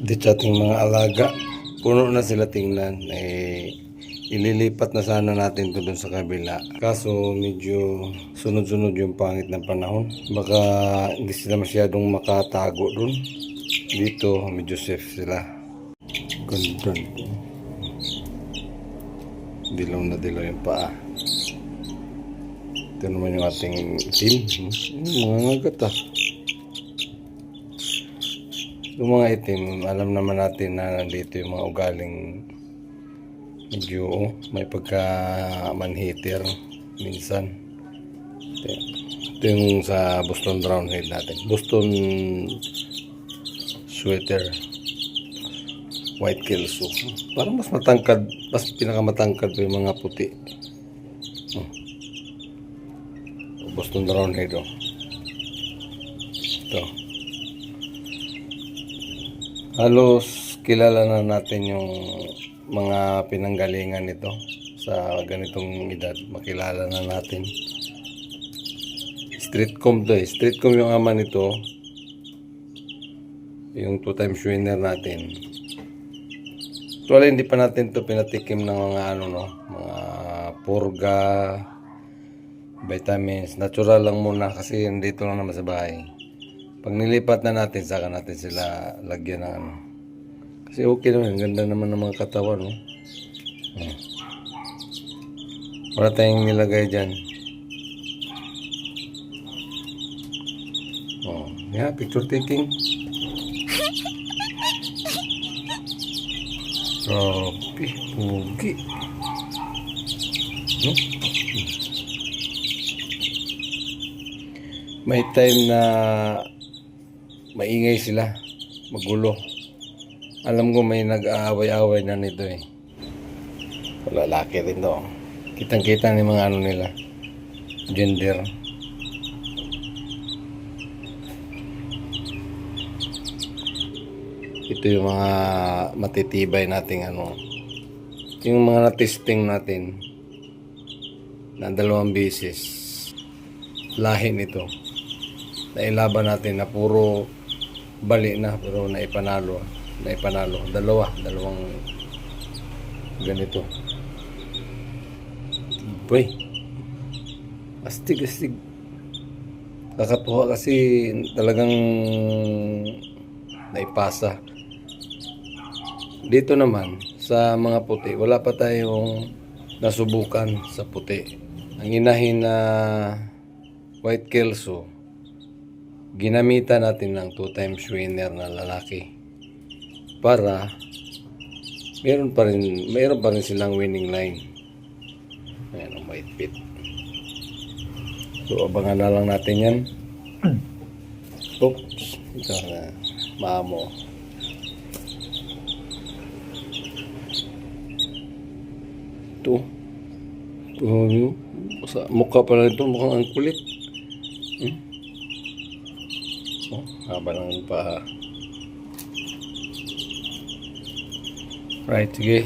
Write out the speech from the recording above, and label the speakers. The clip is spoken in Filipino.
Speaker 1: Dito sa ating mga alaga, puno na sila tingnan. Ililipat na sana natin to dun sa kabila. Kaso medyo sunod-sunod yung pangit ng panahon. Baka hindi sila masyadong makatago dun. Dito medyo safe sila. Ganda. Dilaw na dilaw yung paa. Ito naman yung ating itim. Mga ngagat ah. Yung mga itim, alam naman natin na nandito yung mga ugaling medyo may pagka-manhitter minsan. Ito yung sa Boston Brownhead natin. Boston sweater. White Kelso. Parang mas matangkad, mas pinakamatangkad pa yung mga puti. Boston Brownhead oh. Ito. Halos kilala na natin yung mga pinanggalingan nito sa ganitong edad. Makilala na natin. Streetcomb to eh. Streetcomb yung ama nito. Yung 2 times winner natin. Actually, hindi pa natin to pinatikim ng mga mga purga, vitamins. Natural lang muna kasi dito lang naman sa bahay. Pag nilipat na natin, saka natin sila lagyan ng Kasi okay naman, ganda naman ng mga katawan, no? Wala tayong nilagay dyan. Yeah, picture taking. Grabe, pugi. May time na maingay sila, magulo. Alam ko may nag-aaway-aaway na nito eh. Lalaki rin to. Kitang-kita ni mga nila. Gender. Ito yung mga matitibay nating yung mga na-testing natin na 2 beses. Lahi nito. Nailaban natin na puro bali na pero naipanalo. Dalawang ganito. Boy. Astig. Kakatuwa kasi talagang naipasa. Dito naman sa mga puti, wala pa tayong nasubukan sa puti. Ang inahin na White Kelso, ginamitan natin ng 2 times winner na lalaki para meron pa rin silang winning line. Ayan ang white pit. So abangan na lang natin yan. Oops, ito na maamo. Ito sa mukha pala ito, mukhang ang kulit. Haba lang pa. Right, sige.